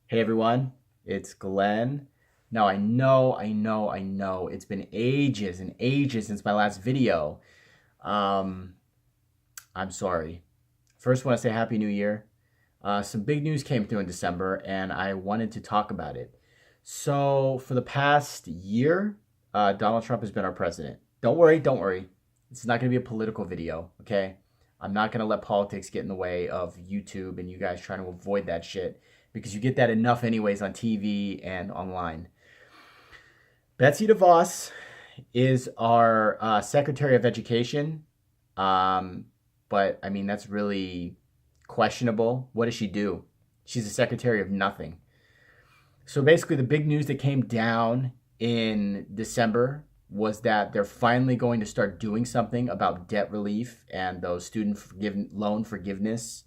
Hey everyone, it's Glenn. Now I know. It's been ages and ages since my last video. Um, I'm sorry. First, want to say Happy New Year. Some big news came through in December, and I wanted to talk about it. So, for the past year, Donald Trump has been our president. Don't worry. This is not going to be a political video, okay? I'm not going to let politics get in the way of YouTube and you guys trying to avoid that shit because you get that enough, anyways, on TV and online. Betsy DeVos is our Secretary of Education. Um, but I mean, that's really questionable. What does she do? She's a secretary of nothing. So basically, the big news that came down in December was that they're finally going to start doing something about debt relief and those loan forgiveness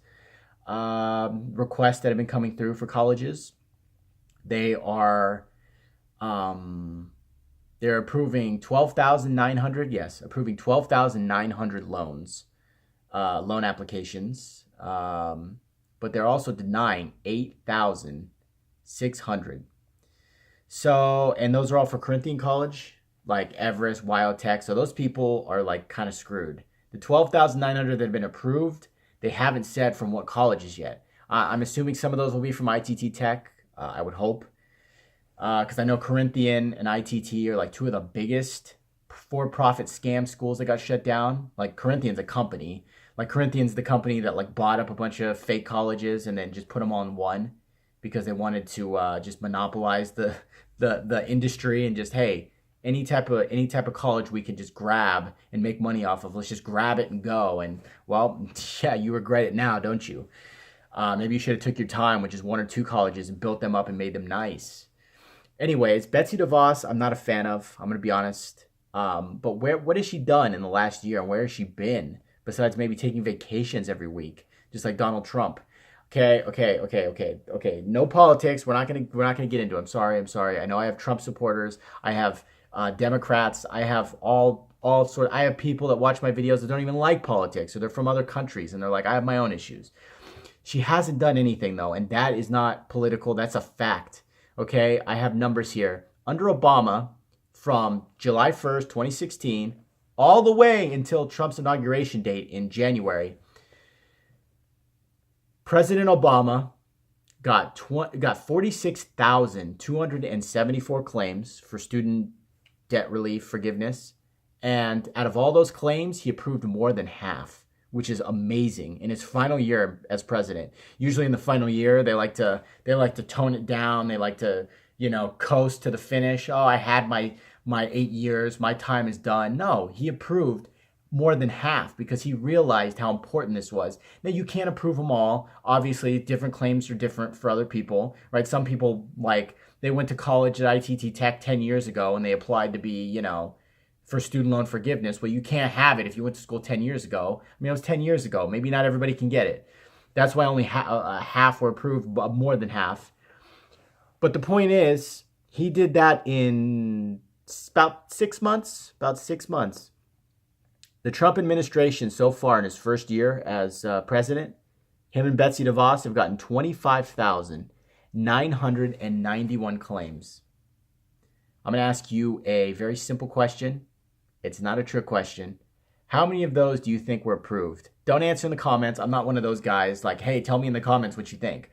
requests that have been coming through for colleges. They are they're approving 12,900, yes, approving 12,900 loan applications. But they're also denying 8,600. So, and those are all for Corinthian College, like Everest, Tech. So those people are like kind of screwed. The 12,900 that have been approved, they haven't said from what colleges yet. I'm assuming some of those will be from ITT Tech, I would hope. Because I know Corinthian and ITT are like two of the biggest for-profit scam schools that got shut down. Like Corinthian's a company. Like Corinthian's the company that like bought up a bunch of fake colleges and then just put them all in one because they wanted to just monopolize the industry and just, hey, any type of college we can just grab and make money off of. Let's just grab it and go. And well, yeah, you regret it now, don't you? Maybe you should have took your time with just one or two colleges and built them up and made them nice. Anyways, Betsy DeVos, I'm not a fan of. I'm gonna be honest. But what has she done in the last year, and where has she been besides maybe taking vacations every week, just like Donald Trump? Okay. No politics. We're not gonna get into it. I'm sorry. I know I have Trump supporters. I have Democrats. I have all sort. I have people that watch my videos that don't even like politics, or they're from other countries, and they're like, I have my own issues. She hasn't done anything though, and that is not political. That's a fact. Okay, I have numbers here. Under Obama, from July 1st, 2016, all the way until Trump's inauguration date in January, President Obama got 46,274 claims for student debt relief forgiveness. And out of all those claims, he approved more than half, which is amazing in his final year as president. Usually in the final year, they like to tone it down. They like to, coast to the finish. Oh, I had my 8 years. My time is done. No, he approved more than half because he realized how important this was. Now, you can't approve them all. Obviously, different claims are different for other people, right? Some people, like, they went to college at ITT Tech 10 years ago and they applied to be, for student loan forgiveness. Well, you can't have it if you went to school 10 years ago. I mean, it was 10 years ago. Maybe not everybody can get it. That's why only half were approved, more than half. But the point is, he did that in about 6 months. About 6 months. The Trump administration so far in his first year as president, him and Betsy DeVos have gotten 25,991 claims. I'm going to ask you a very simple question. It's not a trick question. How many of those do you think were approved? Don't answer in the comments. I'm not one of those guys like, hey, tell me in the comments what you think.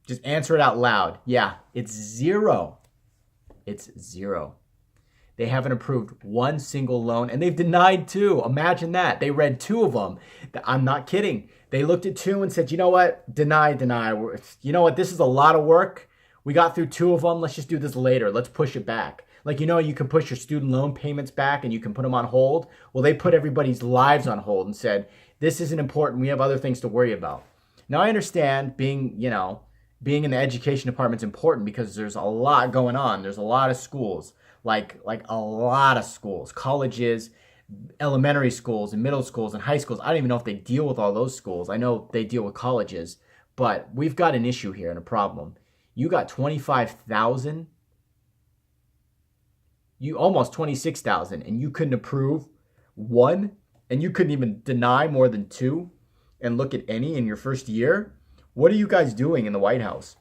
Just answer it out loud. Yeah, it's zero. It's zero. They haven't approved one single loan, and they've denied two. Imagine that. They read two of them. I'm not kidding. They looked at two and said, you know what? Deny. You know what? This is a lot of work. We got through two of them. Let's just do this later. Let's push it back. Like, you can push your student loan payments back and you can put them on hold. Well, they put everybody's lives on hold and said, this isn't important. We have other things to worry about. Now, I understand being in the education department is important because there's a lot going on. There's a lot of schools, like a lot of schools, colleges, elementary schools and middle schools and high schools. I don't even know if they deal with all those schools. I know they deal with colleges, but we've got an issue here and a problem. You got 25,000, you almost 26,000, and you couldn't approve one, and you couldn't even deny more than two and look at any in your first year. What are you guys doing in the White House?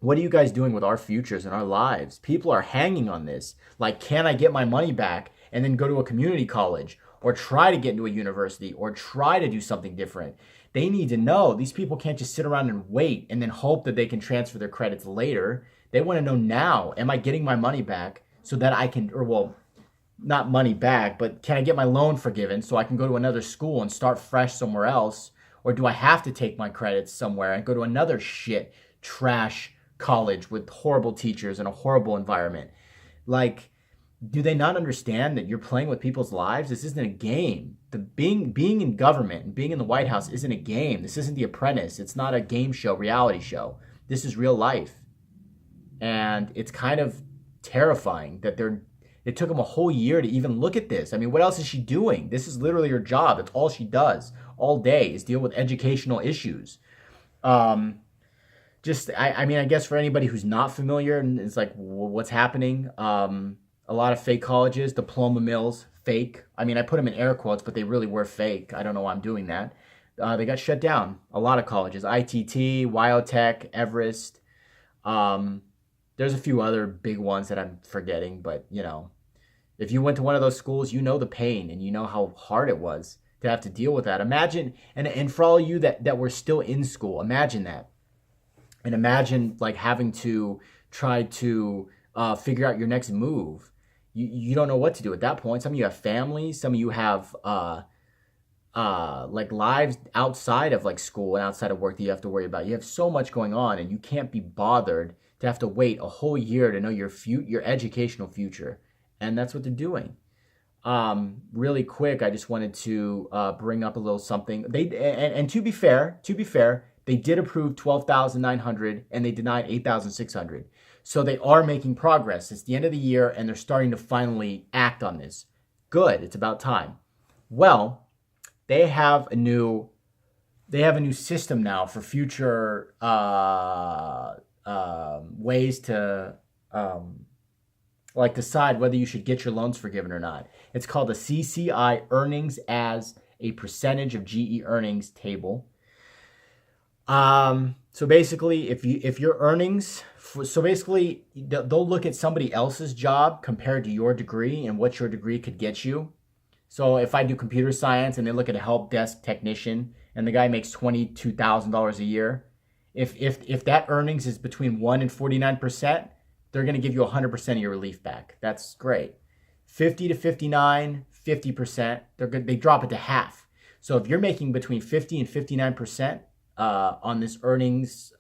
What are you guys doing with our futures and our lives? People are hanging on this. Like, can I get my money back and then go to a community college or try to get into a university or try to do something different? They need to know. These people can't just sit around and wait and then hope that they can transfer their credits later. They want to know now, am I getting my money back so that I can, or well, not money back, but can I get my loan forgiven so I can go to another school and start fresh somewhere else? Or do I have to take my credits somewhere and go to another shit, trash college with horrible teachers and a horrible environment? Like, do they not understand that you're playing with people's lives? This isn't a game. The being in government and being in the White House isn't a game. This isn't The Apprentice. It's not a game show, reality show. This is real life. And it's kind of terrifying that it took them a whole year to even look at this. I mean, what else is she doing? This is literally her job. That's all she does all day is deal with educational issues. I mean, I guess for anybody who's not familiar and it's like, what's happening? A lot of fake colleges, diploma mills, fake. I mean, I put them in air quotes, but they really were fake. I don't know why I'm doing that. They got shut down. A lot of colleges, ITT, Wyotech, Everest. There's a few other big ones that I'm forgetting, but you know, if you went to one of those schools, you know the pain and you know how hard it was to have to deal with that. Imagine, and for all you that were still in school, imagine that. And imagine like having to try to figure out your next move. You don't know what to do at that point. Some of you have families. Some of you have like lives outside of like school and outside of work that you have to worry about. You have so much going on, and you can't be bothered to have to wait a whole year to know your educational future. And that's what they're doing. Really quick, I just wanted to bring up a little something. And to be fair, they did approve 12,900 and they denied 8,600. So they are making progress. It's the end of the year and they're starting to finally act on this. Good. It's about time. Well, they have a new system now for future ways to like decide whether you should get your loans forgiven or not. It's called a CCI earnings as a percentage of GE earnings table. So basically, if your earnings, so basically they'll look at somebody else's job compared to your degree and what your degree could get you. So if I do computer science and they look at a help desk technician and the guy makes $22,000 a year, if that earnings is between 1 and 49%, they're going to give you 100% of your relief back. That's great. 50 to 59, 50%, they drop it to half. So if you're making between 50 and 59% on this earnings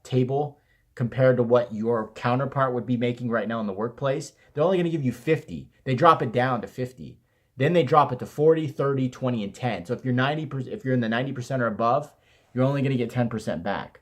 table compared to what your counterpart would be making right now in the workplace, they're only going to give you 50. They drop it down to 50. Then they drop it to 40, 30, 20, and 10. So if you're in the 90% or above, you're only going to get 10% back.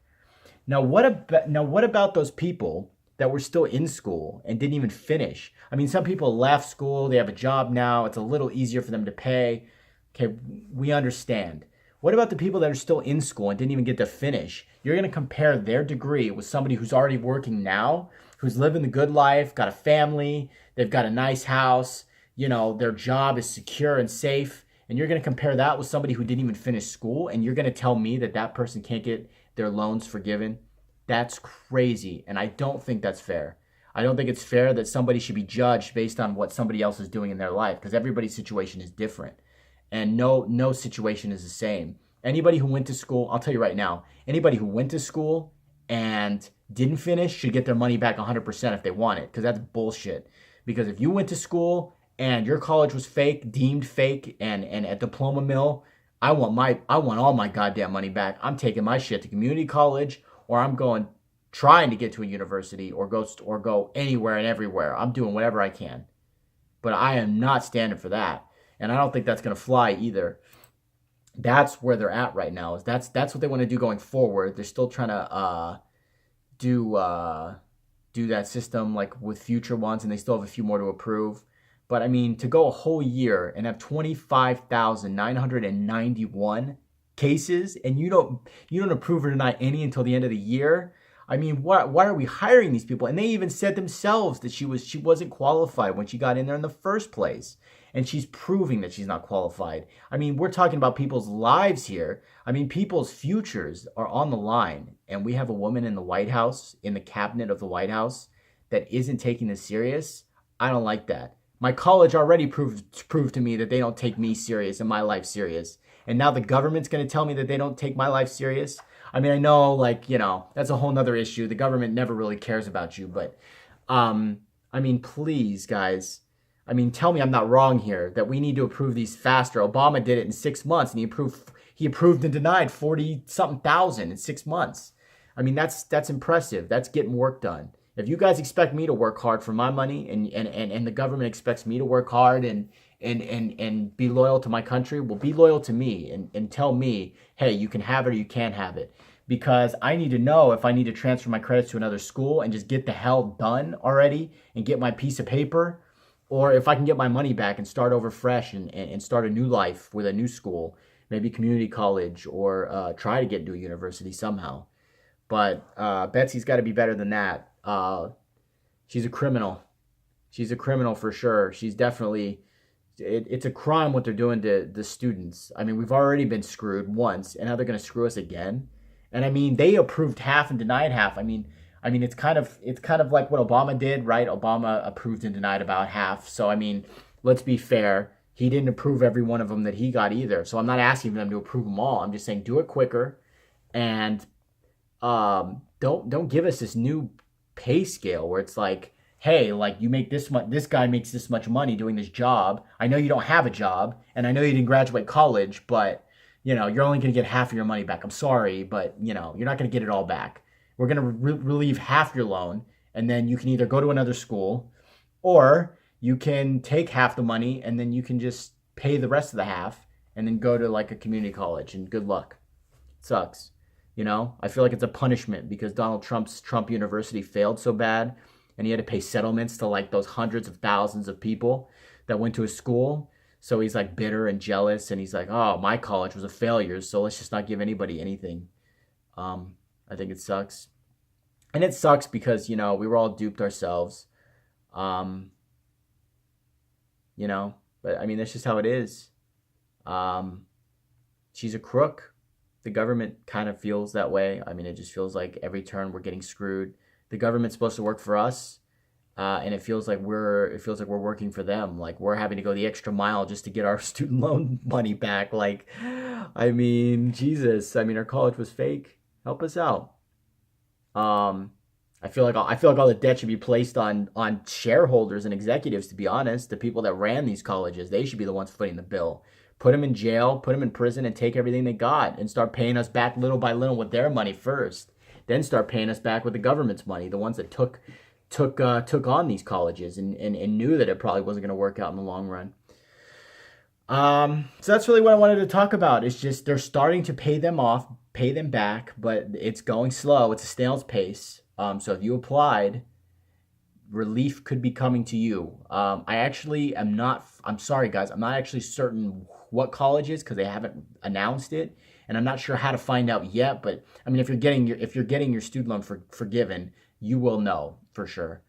Now what about those people that were still in school and didn't even finish? I mean, some people left school, they have a job now, it's a little easier for them to pay. Okay, we understand. What about the people that are still in school and didn't even get to finish? You're going to compare their degree with somebody who's already working now, who's living the good life, got a family, they've got a nice house, you know, their job is secure and safe, and you're going to compare that with somebody who didn't even finish school, and you're going to tell me that that person can't get their loans forgiven? That's crazy, and I don't think that's fair. I don't think it's fair that somebody should be judged based on what somebody else is doing in their life, because everybody's situation is different, and no situation is the same. Anybody who went to school, I'll tell you right now, anybody who went to school and didn't finish should get their money back 100% if they want it, because that's bullshit. Because if you went to school and your college was fake, deemed fake, and a diploma mill, I want all my goddamn money back. I'm taking my shit to community college, or I'm trying to get to a university, or go anywhere and everywhere. I'm doing whatever I can. But I am not standing for that. And I don't think that's going to fly either. That's where they're at right now. That's what they want to do going forward. They're still trying to do that system like with future ones, and they still have a few more to approve. But I mean, to go a whole year and have 25,991 cases, and you don't approve or deny any until the end of the year, I mean, why are we hiring these people? And they even said themselves that she wasn't qualified when she got in there in the first place. And she's proving that she's not qualified. I mean, we're talking about people's lives here. I mean, people's futures are on the line. And we have a woman in the White House, in the cabinet of the White House, that isn't taking this serious. I don't like that. My college already proved to me that they don't take me serious and my life serious. And now the government's going to tell me that they don't take my life serious. I mean, I know, like, you know, that's a whole nother issue. The government never really cares about you. But, I mean, please, guys. I mean, tell me I'm not wrong here, that we need to approve these faster. Obama did it in 6 months, and he approved and denied 40-something thousand in 6 months. I mean, that's impressive. That's getting work done. If you guys expect me to work hard for my money, and the government expects me to work hard and be loyal to my country, well, be loyal to me and tell me, hey, you can have it or you can't have it. Because I need to know if I need to transfer my credits to another school and just get the hell done already and get my piece of paper, or if I can get my money back and start over fresh and start a new life with a new school, maybe community college, or try to get into a university somehow. But Betsy's got to be better than that. She's a criminal. She's a criminal for sure. She's definitely... It's a crime what they're doing to the students. I mean, we've already been screwed once, and now they're going to screw us again. And I mean, they approved half and denied half. I mean, it's kind of like what Obama did, right? Obama approved and denied about half. So I mean, let's be fair. He didn't approve every one of them that he got either. So I'm not asking them to approve them all. I'm just saying do it quicker, and don't give us this new pay scale where it's like, hey, like you make this much, this guy makes this much money doing this job. I know you don't have a job, and I know you didn't graduate college, but you know, you're only going to get half of your money back. I'm sorry, but you know, you're not going to get it all back. We're going to relieve half your loan, and then you can either go to another school, or you can take half the money and then you can just pay the rest of the half and then go to like a community college, and good luck. It sucks. You know, I feel like it's a punishment because Donald Trump's Trump University failed so bad, and he had to pay settlements to like those hundreds of thousands of people that went to his school. So he's like bitter and jealous, and he's like, oh, my college was a failure, so let's just not give anybody anything. I think it sucks. And it sucks because, you know, we were all duped ourselves. You know, but I mean, that's just how it is. She's a crook. The government kind of feels that way. I mean, it just feels like every turn we're getting screwed. The government's supposed to work for us. And it feels like we're working for them. Like we're having to go the extra mile just to get our student loan money back. Like, I mean, Jesus. I mean, our college was fake. Help us out. I feel like all the debt should be placed on shareholders and executives. To be honest, the people that ran these colleges, they should be the ones footing the bill. Put them in jail, put them in prison, and take everything they got, and start paying us back little by little with their money first. Then start paying us back with the government's money, the ones that took on these colleges and knew that it probably wasn't going to work out in the long run. So that's really what I wanted to talk about. It's just they're starting to pay them off, pay them back, but it's going slow. It's a snail's pace. So if you applied, relief could be coming to you. I'm sorry guys, I'm not actually certain what college is because they haven't announced it, and I'm not sure how to find out yet. But I mean, if you're getting your student loan forgiven, you will know for sure.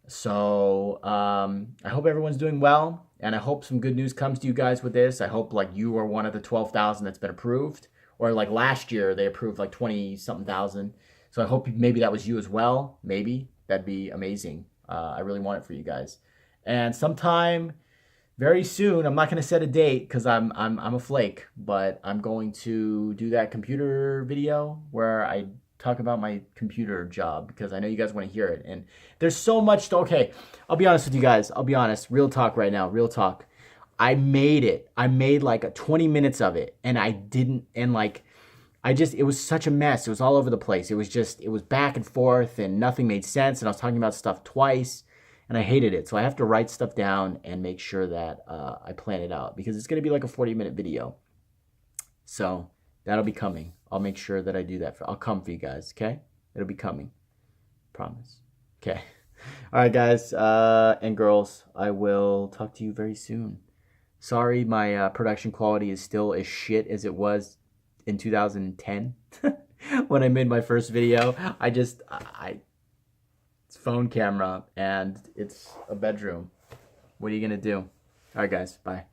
So I hope everyone's doing well, and I hope some good news comes to you guys with this. I hope like you are one of the 12,000 that's been approved, or like last year they approved like 20-something thousand. So I hope maybe that was you as well. Maybe that'd be amazing. I really want it for you guys. And sometime very soon, I'm not going to set a date because I'm a flake, but I'm going to do that computer video where I talk about my computer job because I know you guys want to hear it. And there's so much okay, I'll be honest with you guys. I'll be honest. Real talk right now. Real talk. I made it. I made like a 20 minutes of it, and it was such a mess. It was all over the place. It was back and forth, and nothing made sense. And I was talking about stuff twice, and I hated it. So I have to write stuff down and make sure that I plan it out because it's going to be like a 40-minute video. So that'll be coming. I'll make sure that I do that. I'll come for you guys, okay? It'll be coming. Promise. Okay. All right, guys and girls. I will talk to you very soon. Sorry, my production quality is still as shit as it was in 2010. when I made my first video. It's phone camera and it's a bedroom. What are you gonna do? All right, guys, bye.